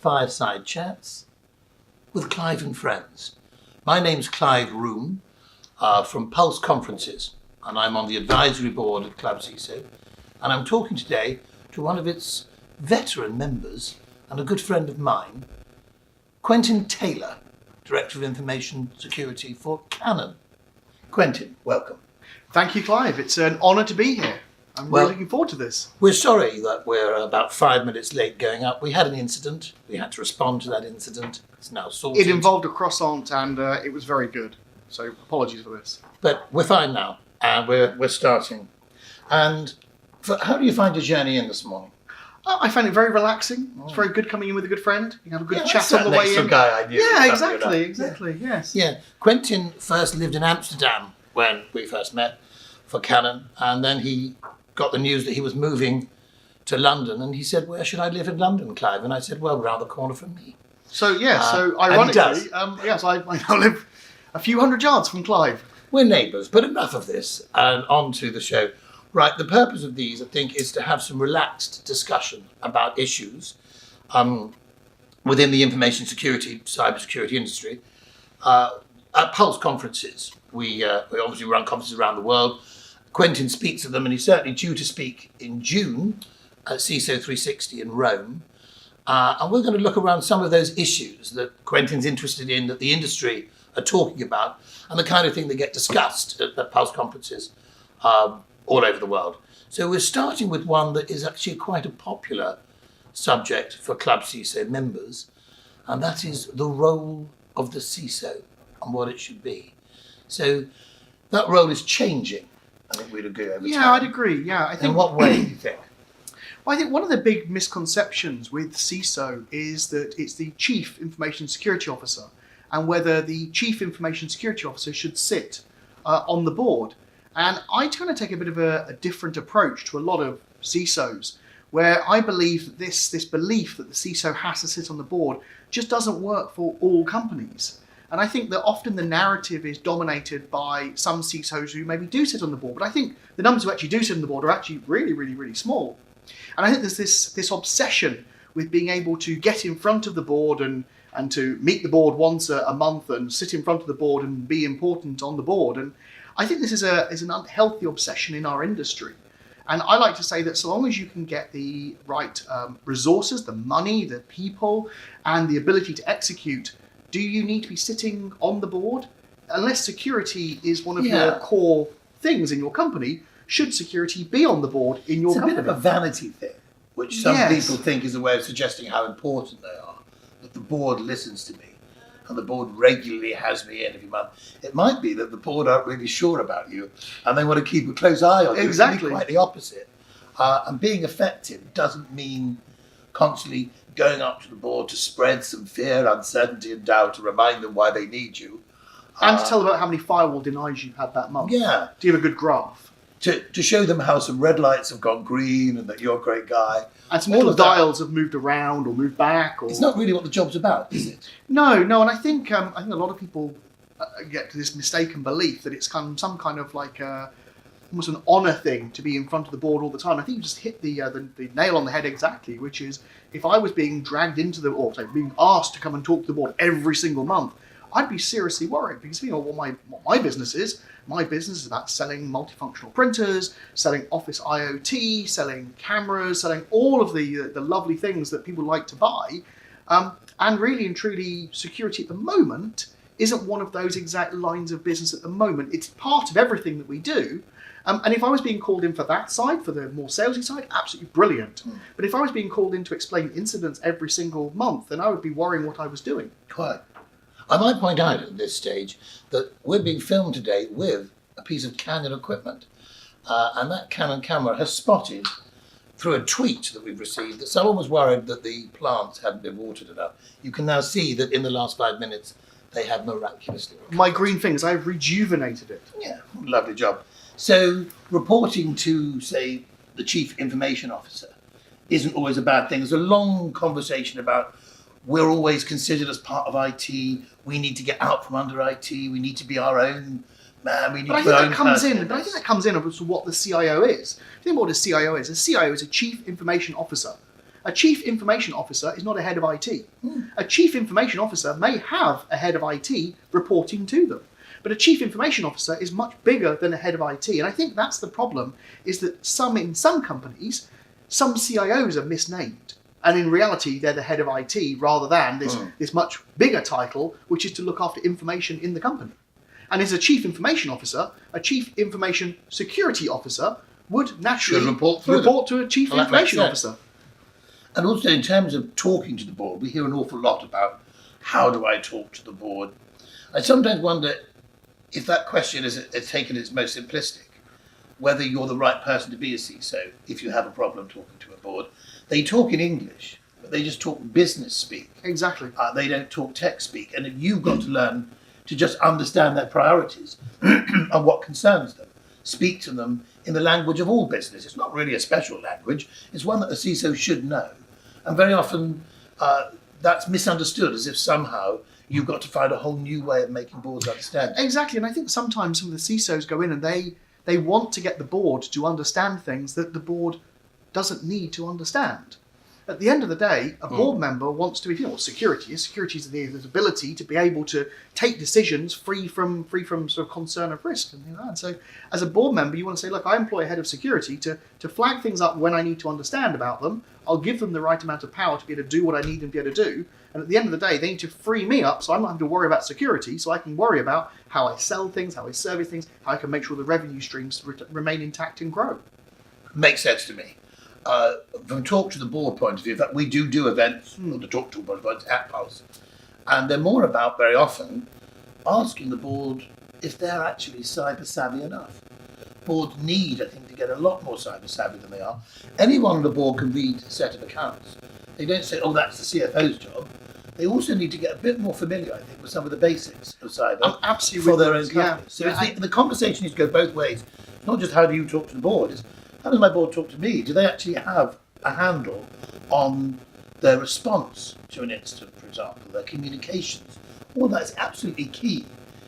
Fireside Chats with Clive and Friends. My name's Clive Room from Pulse Conferences, and I'm on the advisory board at ClubCISO, and I'm talking today to one of its veteran members and a good friend of mine, Quentyn Taylor, Director of Information Security for Canon. Quentyn, welcome. Thank you, Clive. It's an honour to be here. I'm really looking forward to this. We're sorry that we're about 5 minutes late going up. We had an incident. We had to respond to that incident. It's now sorted. It involved a croissant and it was very good. So apologies for this. But we're fine now, and we're starting. And how do you find your journey in this morning? I found it very relaxing. It's very good coming in with a good friend. You can have a good chat that's on the way next in. Guy I knew. Yeah, exactly, yes. Yeah, Quentyn first lived in Amsterdam when we first met for Canon, and then he got the news that he was moving to London, and he said, "Where should I live in London, Clive?" And I said, "Well, round the corner from me." So ironically, yes, I now live a few hundred yards from Clive. We're neighbours, but enough of this, and on to the show. Right, the purpose of these, I think, is to have some relaxed discussion about issues within the information security, cybersecurity industry. At Pulse conferences, we obviously run conferences around the world. Quentyn speaks at them, and he's certainly due to speak in June at CISO 360 in Rome. And we're going to look around some of those issues that Quentyn's interested in, that the industry are talking about, and the kind of thing that get discussed at Pulse conferences all over the world. So we're starting with one that is actually quite a popular subject for ClubCISO members, and that is the role of the CISO and what it should be. So that role is changing, I think we'd agree over time. Yeah, I'd agree. Yeah, I think. In what way do you think? Well, I think one of the big misconceptions with CISO is that it's the Chief Information Security Officer, and whether the Chief Information Security Officer should sit on the board. And I kind of take a bit of a different approach to a lot of CISOs, where I believe that this belief that the CISO has to sit on the board just doesn't work for all companies. And I think that often the narrative is dominated by some CISOs who maybe do sit on the board, but I think the numbers who actually do sit on the board are actually really, really, really small. And I think there's this obsession with being able to get in front of the board and to meet the board once a month and sit in front of the board and be important on the board. And I think this is an unhealthy obsession in our industry. And I like to say that so long as you can get the right resources, the money, the people, and the ability to execute, do you need to be sitting on the board? Unless security is one of your core things in your company, should security be on the board in your company? It's a bit of a vanity thing, which some people think is a way of suggesting how important they are, that the board listens to me, and the board regularly has me in every month. It might be that the board aren't really sure about you, and they want to keep a close eye on you. Exactly. It's quite the opposite. And being effective doesn't mean constantly going up to the board to spread some fear, uncertainty, and doubt, to remind them why they need you. And to tell them about how many firewall denies you've had that month. Yeah. Do you have a good graph? To show them how some red lights have gone green and that you're a great guy. And some little dials have moved around or moved back. Or... It's not really what the job's about, is it? No, and I think a lot of people get to this mistaken belief that it's some kind of like almost an honour thing to be in front of the board all the time. I think you just hit the nail on the head exactly, which is if I was being dragged into being asked to come and talk to the board every single month, I'd be seriously worried, because what my business is. My business is about selling multifunctional printers, selling Office IoT, selling cameras, selling all of the lovely things that people like to buy. And really and truly, security at the moment isn't one of those exact lines of business at the moment. It's part of everything that we do. And if I was being called in for that side, for the more salesy side, absolutely brilliant. But if I was being called in to explain incidents every single month, then I would be worrying what I was doing. Quite. I might point out at this stage that we're being filmed today with a piece of Canon equipment. And that Canon camera has spotted, through a tweet that we've received, that someone was worried that the plants hadn't been watered enough. You can now see that in the last 5 minutes, they have miraculously recovered. My green fingers, I've rejuvenated it. Yeah, lovely job. So reporting to, say, the Chief Information Officer isn't always a bad thing. There's a long conversation about we're always considered as part of IT. We need to get out from under IT. We need to be our own man. We need but I think that comes in as to what the CIO is. Think about what a CIO is. A CIO is a Chief Information Officer. A chief information officer is not a head of IT. A chief information officer may have a head of IT reporting to them. But a chief information officer is much bigger than a head of IT. And I think that's the problem, is that in some companies, some CIOs are misnamed. And in reality, they're the head of IT rather than this much bigger title, which is to look after information in the company. And as a chief information officer, a chief information security officer would naturally report to a chief information officer. And also in terms of talking to the board, we hear an awful lot about how do I talk to the board? I sometimes wonder if that question is taken as most simplistic, whether you're the right person to be a CISO if you have a problem talking to a board. They talk in English, but they just talk business speak. Exactly. They don't talk tech speak. And if you've got to learn to just understand their priorities and what concerns them, speak to them in the language of all business. It's not really a special language. It's one that a CISO should know. And very often that's misunderstood, as if somehow you've got to find a whole new way of making boards understand. Exactly. And I think sometimes some of the CISOs go in and they want to get the board to understand things that the board doesn't need to understand. At the end of the day, a board member wants to be, security is the ability to be able to take decisions free from sort of concern of risk and things like that. And so as a board member, you want to say, look, I employ a head of security to flag things up when I need to understand about them. I'll give them the right amount of power to be able to do what I need them to be able to do. And at the end of the day, they need to free me up so I'm not having to worry about security, so I can worry about how I sell things, how I service things, how I can make sure the revenue streams remain intact and grow. Makes sense to me. From talk to the board point of view, in fact, we do events, the talk to the board events at Pulse, and they're more about, very often, asking the board if they're actually cyber savvy enough. Boards need, I think, to get a lot more cyber savvy than they are. Anyone on the board can read a set of accounts. They don't say, oh, that's the CFO's job. They also need to get a bit more familiar, I think, with some of the basics of cyber for their own company. Yeah. So the conversation needs to go both ways. It's not just how do you talk to the board, it's how does my board talk to me? Do they actually have a handle on their response to an incident, for example, their communications? All that's absolutely key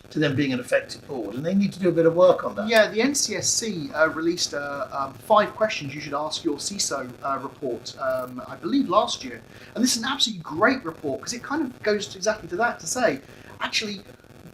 to them being an effective board, and they need to do a bit of work on that. Yeah, the NCSC released 5 questions you should ask your CISO report, I believe last year. And this is an absolutely great report because it kind of goes exactly to that, to say, actually,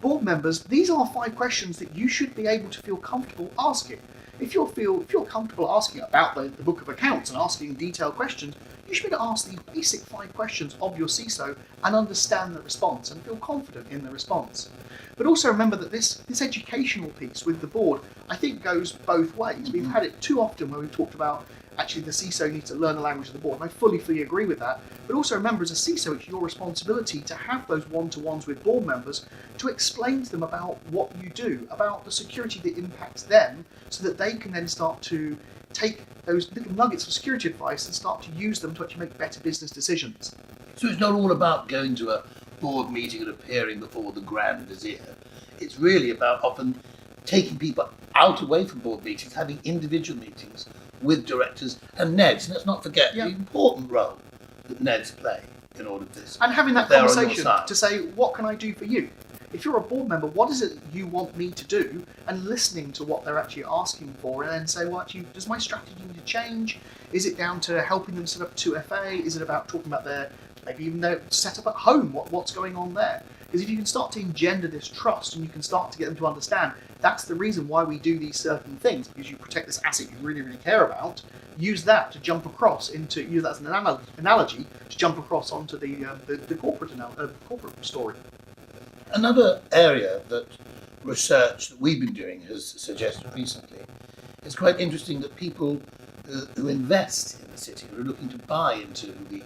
board members, these are 5 questions that you should be able to feel comfortable asking. If you're comfortable asking about the book of accounts and asking detailed questions, you should be able to ask these basic 5 questions of your CISO and understand the response and feel confident in the response. But also remember that this educational piece with the board, I think, goes both ways. We've had it too often where we've talked about actually the CISO needs to learn the language of the board, and I fully agree with that. But also remember, as a CISO, it's your responsibility to have those one-to-ones with board members to explain to them about what you do, about the security that impacts them, so that they can then start to take those little nuggets of security advice and start to use them to actually make better business decisions. So it's not all about going to a board meeting and appearing before the Grand Vizier. It's really about often taking people away from board meetings, having individual meetings with directors and NEDs. And let's not forget the important role that NEDs play in all of this. And having that conversation to say, what can I do for you? If you're a board member, what is it you want me to do? And listening to what they're actually asking for, and then say, well, actually, does my strategy need to change? Is it down to helping them set up 2FA? Is it about talking about maybe even their setup at home? What's going on there? Because if you can start to engender this trust and you can start to get them to understand, that's the reason why we do these certain things, because you protect this asset you really care about. Use that to jump across into, use that as an analogy to jump across onto the corporate story. Another area that research that we've been doing has suggested recently, it's quite interesting that people who invest in the city, who are looking to buy into the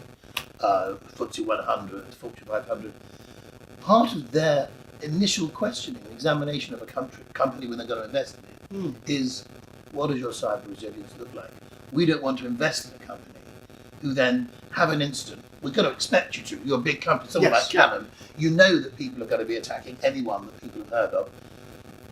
FTSE 100, Fortune 500, part of their initial questioning and examination of a company when they're going to invest in it is, what does your cyber resilience look like? We don't want to invest in a company who then have an incident. We're going to expect you to. You're a big company, someone like Canon. You know that people are going to be attacking anyone that people have heard of.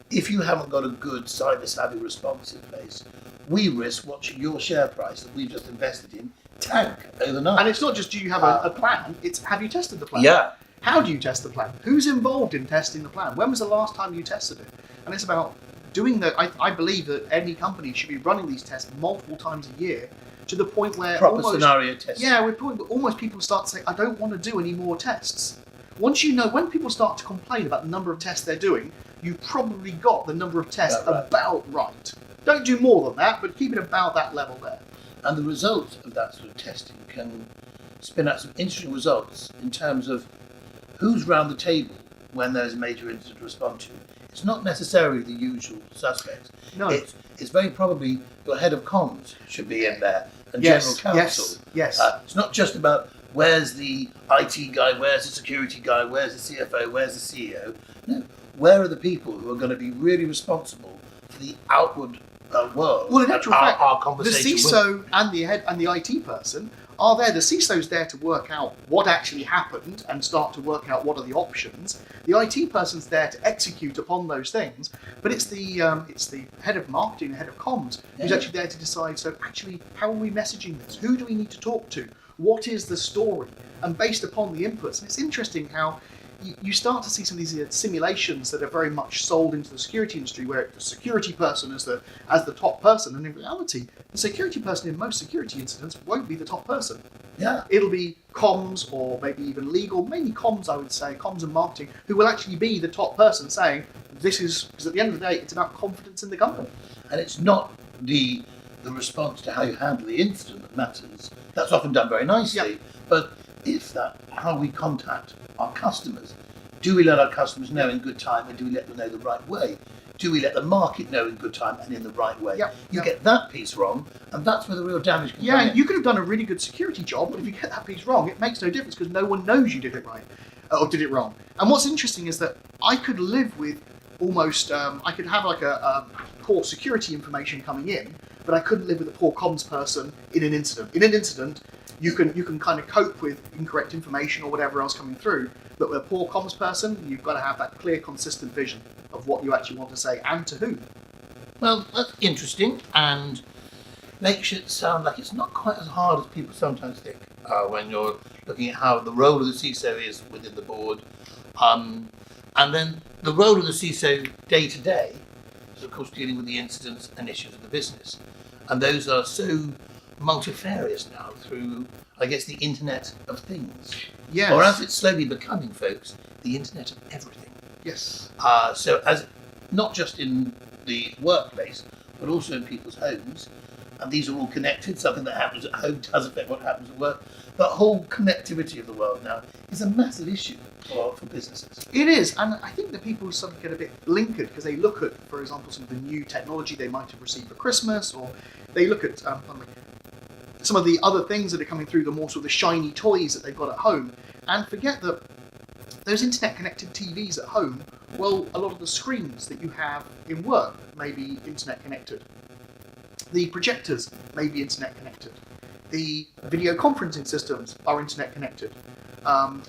If you haven't got a good cyber savvy response in place, we risk watching your share price that we've just invested in tank overnight. And it's not just, do you have a plan, it's, have you tested the plan? Yeah. How do you test the plan? Who's involved in testing the plan? When was the last time you tested it? And it's about doing that. I believe that any company should be running these tests multiple times a year to the point where Proper scenario testing. Yeah, we're almost people start to say, I don't want to do any more tests. Once you know, when people start to complain about the number of tests they're doing, you probably got the number of tests about right. Don't do more than that, but keep it about that level there. And the result of that sort of testing can spin out some interesting results in terms of who's round the table when there's a major incident to respond to. It's not necessarily the usual suspects. No. It's very probably your head of comms should be in there, and general counsel. Yes. It's not just about where's the IT guy, where's the security guy, where's the CFO, where's the CEO. No, where are the people who are going to be really responsible for the outward world? Well, in actual fact, our the conversation CISO and the head and the IT person are there. The CISO's there to work out what actually happened and start to work out what are the options. The IT person's there to execute upon those things, but it's the head of marketing, the head of comms, who's actually there to decide. So actually, how are we messaging this? Who do we need to talk to? What is the story? And based upon the inputs, and it's interesting how you start to see some of these simulations that are very much sold into the security industry, where the security person is the top person, and in reality, the security person in most security incidents won't be the top person. Yeah. It'll be comms or maybe even legal, mainly comms, I would say, comms and marketing, who will actually be the top person saying, this is, because at the end of the day, it's about confidence in the company. And it's not the response to how you handle the incident that matters. That's often done very nicely, but if that, how we contact our customers, do we let our customers know in good time, and do we let them know the right way? Do we let the market know in good time and in the right way? You get that piece wrong, and that's where the real damage can come in. You could have done a really good security job, but if you get that piece wrong, it makes no difference because no one knows you did it right or did it wrong. And what's interesting is that I could live with almost, I could have like a poor security information coming in, but I couldn't live with a poor comms person in an incident. In an incident, you can kind of cope with incorrect information or whatever else coming through, but with a poor comms person, you've got to have that clear, consistent vision of what you actually want to say and to whom. Well, that's interesting, and makes it sound like it's not quite as hard as people sometimes think when you're looking at how the role of the CISO is within the board. And then the role of the CISO day to day is, of course, dealing with the incidents and issues of the business. And those are so multifarious now through, I guess, the Internet of Things. Yes. Or as it's slowly becoming, folks, the Internet of Everything. Yes. So as not just in the workplace, but also in people's homes, and these are all connected. Something that happens at home does affect what happens at work. The whole connectivity of the world now is a massive issue for businesses. It is, and I think that people sort of get a bit blinkered because they look at, for example, some of the new technology they might have received for Christmas, or they look at some of the other things that are coming through, the more sort of the shiny toys that they've got at home, and forget that those internet-connected TVs at home, well, a lot of the screens that you have in work may be internet-connected. The projectors may be internet-connected. The video conferencing systems are internet-connected.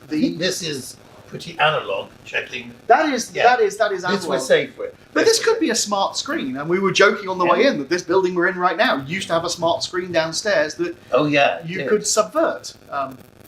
This is pretty analog, checking. That is analog. This we're safe with. But this could be a smart screen, and we were joking on the way in that this building we're in right now used to have a smart screen downstairs that you could subvert.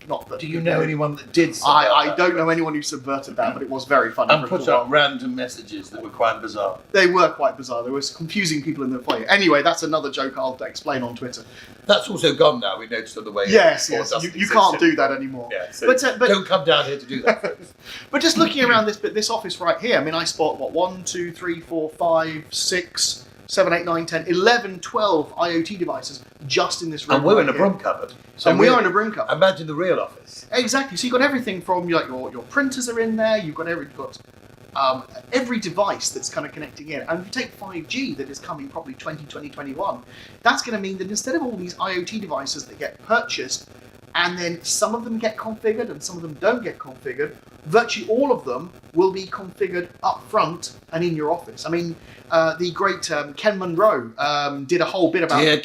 Not that. Do you know anyone that did subvert I don't know anyone who subverted that, but it was very funny. And put up random messages that were quite bizarre. They were quite bizarre. There was confusing people in the foyer. Anyway, that's another joke I'll explain on Twitter. That's also gone now, we noticed on the way in. Yes. You can't do that anymore. Yeah, so but don't come down here to do that, folks. But just looking around this office right here, I mean, I spot, 1, 2, 3, 4, 5, 6, 7, 8, 9, 10, 11, 12 IoT devices just in this room. And we're in a broom cupboard. So we are in a broom cupboard. Imagine the real office. Exactly. So you've got everything from your printers are in there. You've got every device that's kind of connecting in. And if you take 5G that is coming probably 2021, that's going to mean that instead of all these IoT devices that get purchased and then some of them get configured and some of them don't get configured, virtually all of them will be configured up front and in your office. I mean, the great Ken Monroe did a whole bit about... Dear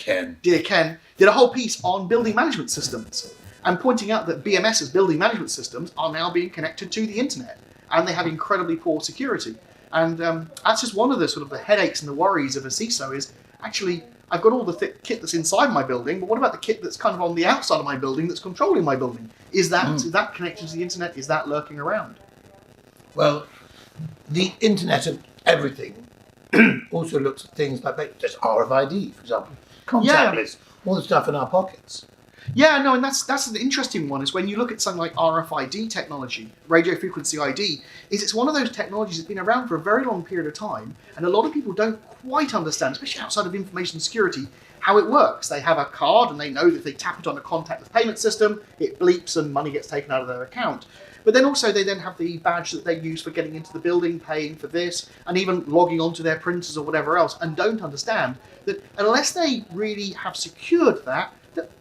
Ken, did a whole piece on building management systems and pointing out that BMS's building management systems are now being connected to the internet and they have incredibly poor security. And that's just one of the sort of the headaches and the worries of a CISO is, actually, I've got all the kit that's inside my building, but what about the kit that's kind of on the outside of my building that's controlling my building? Is that connected to the internet? Is that lurking around? Well, the Internet of Everything also looks at things like just RFID, for example, contactless. all the stuff in our pockets. Yeah, no, and that's an interesting one, is when you look at something like RFID technology, radio frequency ID, it's one of those technologies that's been around for a very long period of time, and a lot of people don't quite understand, especially outside of information security, how it works. They have a card and they know that if they tap it on a contactless payment system, it bleeps and money gets taken out of their account. But then also they then have the badge that they use for getting into the building, paying for this, and even logging onto their printers or whatever else, and don't understand that unless they really have secured that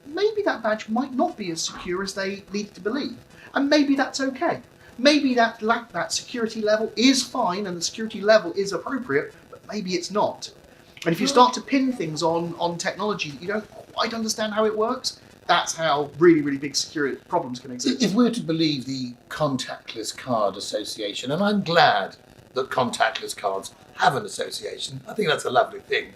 maybe that badge might not be as secure as they lead to believe. And maybe that's okay. Maybe that security level is fine and the security level is appropriate, but maybe it's not. And if you start to pin things on technology that you don't quite understand how it works, that's how really, really big security problems can exist. If we're to believe the Contactless Card Association, and I'm glad that contactless cards have an association, I think that's a lovely thing.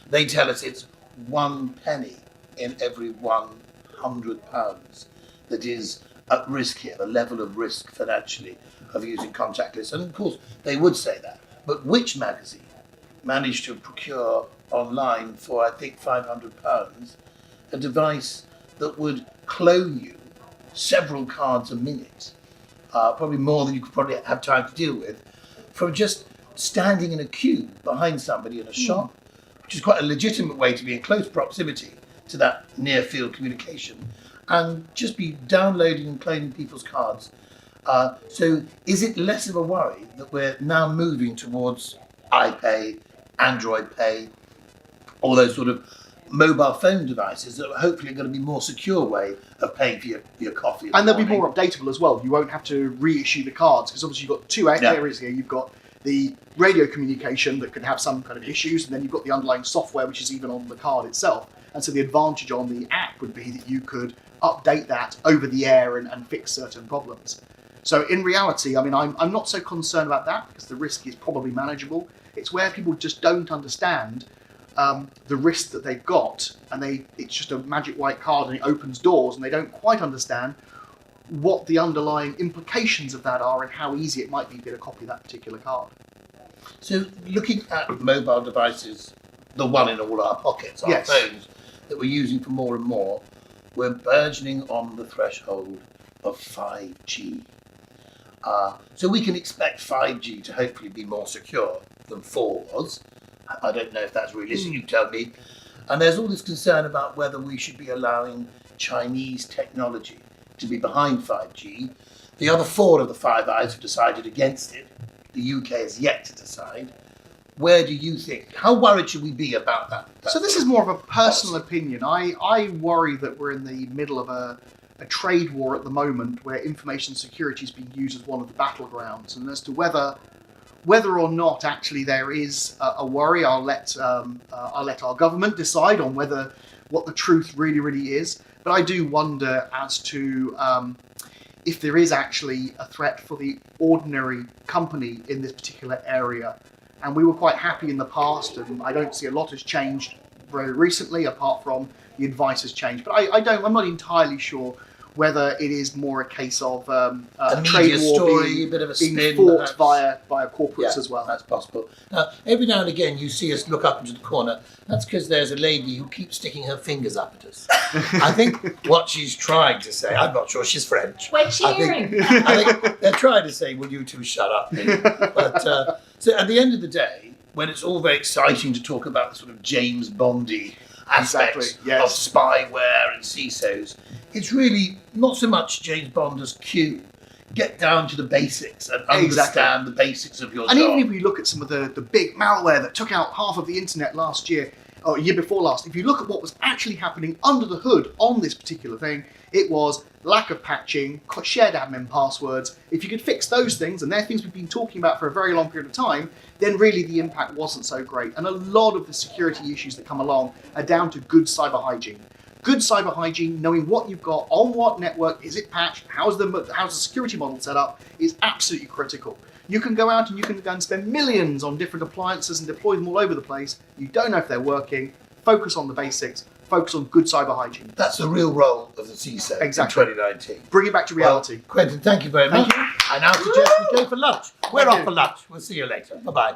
They tell us it's 1 penny in every £100 that is at risk here, the level of risk financially of using contactless. And of course, they would say that. But which magazine managed to procure online for, I think, £500 a device that would clone you several cards a minute, probably more than you could probably have time to deal with, from just standing in a queue behind somebody in a shop, which is quite a legitimate way to be in close proximity to that near-field communication, and just be downloading and cloning people's cards. So is it less of a worry that we're now moving towards iPay, Android Pay, all those sort of mobile phone devices that are hopefully going to be more secure way of paying for your coffee? And they'll be more updatable as well. You won't have to reissue the cards, because obviously you've got two areas here. You've got the radio communication that could have some kind of issues, and then you've got the underlying software, which is even on the card itself. And so the advantage on the app would be that you could update that over the air and fix certain problems. So in reality, I mean, I'm not so concerned about that, because the risk is probably manageable. It's where people just don't understand the risk that they've got, and it's just a magic white card and it opens doors, and they don't quite understand what the underlying implications of that are and how easy it might be to get a copy of that particular card. So looking at mobile devices, the one in all our pockets, our phones, that we're using for more and more, we're burgeoning on the threshold of 5G. So we can expect 5G to hopefully be more secure than 4 was. I don't know if that's realistic, you tell me. And there's all this concern about whether we should be allowing Chinese technology to be behind 5G. The other 4 of the Five Eyes have decided against it. The UK has yet to decide. Where do you think, how worried should we be about that? So this is more of a personal opinion. I worry that we're in the middle of a trade war at the moment where information security is being used as one of the battlegrounds. And as to whether or not actually there is a worry, I'll let our government decide on what the truth really, really is. But I do wonder as to if there is actually a threat for the ordinary company in this particular area. And we were quite happy in the past, and I don't see a lot has changed very recently, apart from the advice has changed. But I'm not entirely sure whether it is more a case of a trade war story, a bit of a being spin, fought via corporates as well. That's possible. Now, every now and again you see us look up into the corner. That's because there's a lady who keeps sticking her fingers up at us. I think what she's trying to say, I'm not sure, she's French. We're cheering. I think they're trying to say, will you two shut up? But so at the end of the day, when it's all very exciting to talk about the sort of James Bondy aspects of spyware and CISOs, it's really not so much James Bond as Q. Get down to the basics and understand the basics of your job. And even if we look at some of the big malware that took out half of the internet last year, or year before last, if you look at what was actually happening under the hood on this particular thing, it was lack of patching, shared admin passwords. If you could fix those things, and they're things we've been talking about for a very long period of time, then really the impact wasn't so great. And a lot of the security issues that come along are down to good cyber hygiene. Good cyber hygiene, knowing what you've got, on what network, is it patched, how's the security model set up, is absolutely critical. You can go out and you can go and spend millions on different appliances and deploy them all over the place. You don't know if they're working. Focus on the basics. Focus on good cyber hygiene. That's the real role of the CISO in 2019. Bring it back to reality. Well, Quentyn, thank you very much. I now suggest we go for lunch. We're off for lunch. We'll see you later. Bye-bye.